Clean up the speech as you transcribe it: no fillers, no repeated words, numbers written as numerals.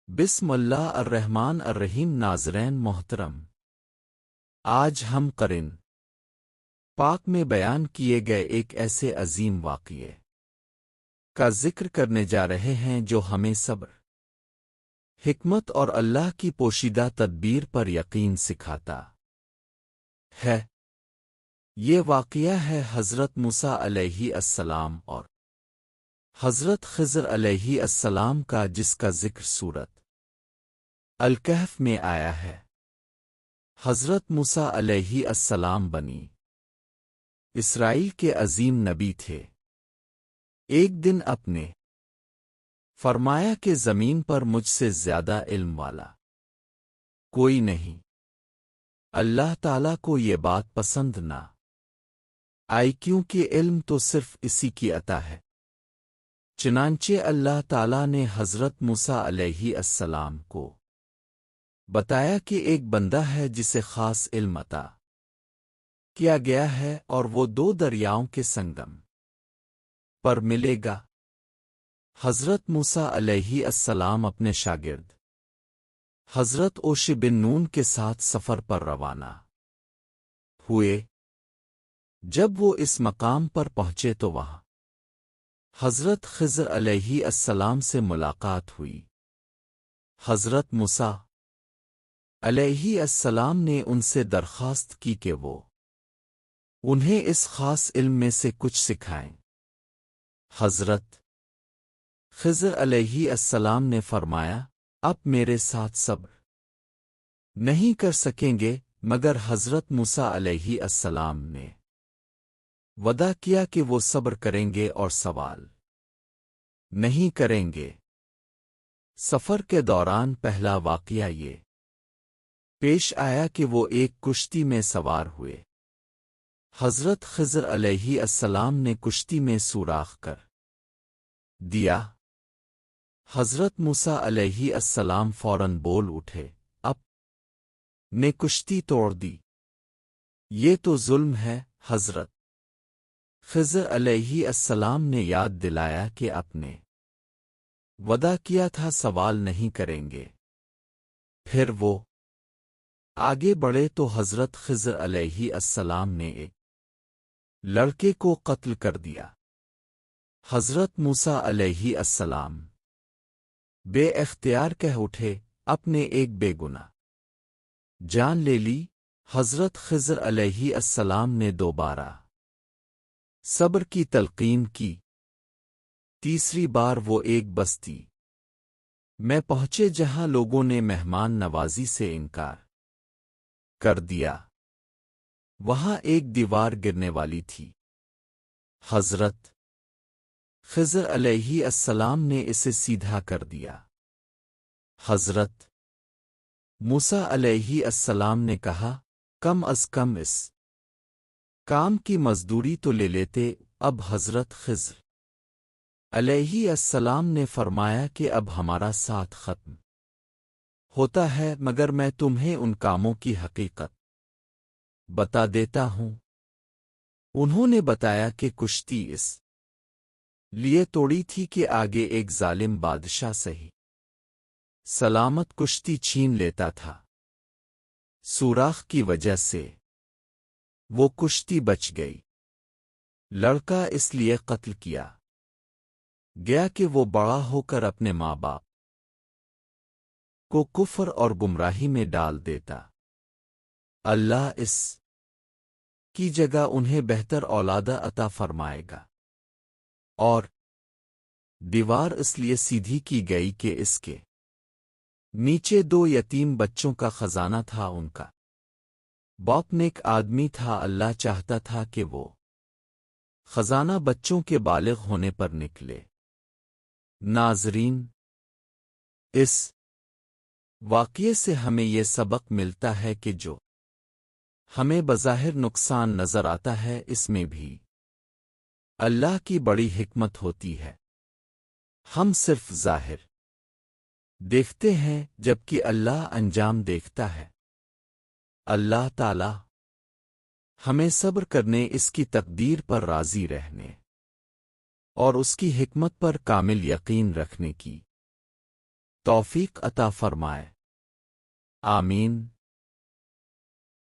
بسم اللہ الرحمن الرحیم ناظرین محترم، آج ہم قرآن پاک میں بیان کیے گئے ایک ایسے عظیم واقعے کا ذکر کرنے جا رہے ہیں جو ہمیں صبر، حکمت اور اللہ کی پوشیدہ تدبیر پر یقین سکھاتا ہے۔ یہ واقعہ ہے حضرت موسیٰ علیہ السلام اور حضرت خضر علیہ السلام کا، جس کا ذکر سورت الکہف میں آیا ہے۔ حضرت موسیٰ علیہ السلام بنی اسرائیل کے عظیم نبی تھے۔ ایک دن اپنے فرمایا کہ زمین پر مجھ سے زیادہ علم والا کوئی نہیں۔ اللہ تعالیٰ کو یہ بات پسند نہ آئی، کیونکہ علم تو صرف اسی کی عطا ہے۔ چنانچہ اللہ تعالیٰ نے حضرت موسیٰ علیہ السلام کو بتایا کہ ایک بندہ ہے جسے خاص علم عطا کیا گیا ہے، اور وہ دو دریاؤں کے سنگم پر ملے گا۔ حضرت موسیٰ علیہ السلام اپنے شاگرد حضرت یوشع بن نون کے ساتھ سفر پر روانہ ہوئے۔ جب وہ اس مقام پر پہنچے تو وہاں حضرت خضر علیہ السلام سے ملاقات ہوئی۔ حضرت موسیٰ علیہ السلام نے ان سے درخواست کی کہ وہ انہیں اس خاص علم میں سے کچھ سکھائیں۔ حضرت خضر علیہ السلام نے فرمایا، آپ میرے ساتھ صبر نہیں کر سکیں گے، مگر حضرت موسیٰ علیہ السلام نے وعدہ کیا کہ وہ صبر کریں گے اور سوال نہیں کریں گے۔ سفر کے دوران پہلا واقعہ یہ پیش آیا کہ وہ ایک کشتی میں سوار ہوئے۔ حضرت خضر علیہ السلام نے کشتی میں سوراخ کر دیا۔ حضرت موسیٰ علیہ السلام فوراً بول اٹھے، اب نے کشتی توڑ دی، یہ تو ظلم ہے۔ حضرت خضر علیہ السلام نے یاد دلایا کہ اپنے وعدہ کیا تھا سوال نہیں کریں گے۔ پھر وہ آگے بڑھے تو حضرت خضر علیہ السلام نے ایک لڑکے کو قتل کر دیا۔ حضرت موسیٰ علیہ السلام بے اختیار کہہ اٹھے، اپنے ایک بے گناہ جان لے لی۔ حضرت خضر علیہ السلام نے دوبارہ صبر کی تلقین کی۔ تیسری بار وہ ایک بستی میں پہنچے جہاں لوگوں نے مہمان نوازی سے انکار کر دیا۔ وہاں ایک دیوار گرنے والی تھی۔ حضرت خضر علیہ السلام نے اسے سیدھا کر دیا۔ حضرت موسیٰ علیہ السلام نے کہا، کم از کم اس کام کی مزدوری تو لے لیتے۔ اب حضرت خضر علیہ السلام نے فرمایا کہ اب ہمارا ساتھ ختم ہوتا ہے، مگر میں تمہیں ان کاموں کی حقیقت بتا دیتا ہوں۔ انہوں نے بتایا کہ کشتی اس لیے توڑی تھی کہ آگے ایک ظالم بادشاہ صحیح سلامت کشتی چھین لیتا تھا۔ سوراخ کی وجہ سے وہ کشتی بچ گئی۔ لڑکا اس لیے قتل کیا گیا کہ وہ بڑا ہو کر اپنے ماں باپ کو کفر اور گمراہی میں ڈال دیتا۔ اللہ اس کی جگہ انہیں بہتر اولادہ عطا فرمائے گا۔ اور دیوار اس لیے سیدھی کی گئی کہ اس کے نیچے دو یتیم بچوں کا خزانہ تھا۔ ان کا باپ نیک آدمی تھا، اللہ چاہتا تھا کہ وہ خزانہ بچوں کے بالغ ہونے پر نکلے۔ ناظرین، اس واقعے سے ہمیں یہ سبق ملتا ہے کہ جو ہمیں بظاہر نقصان نظر آتا ہے، اس میں بھی اللہ کی بڑی حکمت ہوتی ہے۔ ہم صرف ظاہر دیکھتے ہیں، جبکہ اللہ انجام دیکھتا ہے۔ اللہ تعالی ہمیں صبر کرنے، اس کی تقدیر پر راضی رہنے اور اس کی حکمت پر کامل یقین رکھنے کی توفیق عطا فرمائے۔ آمین۔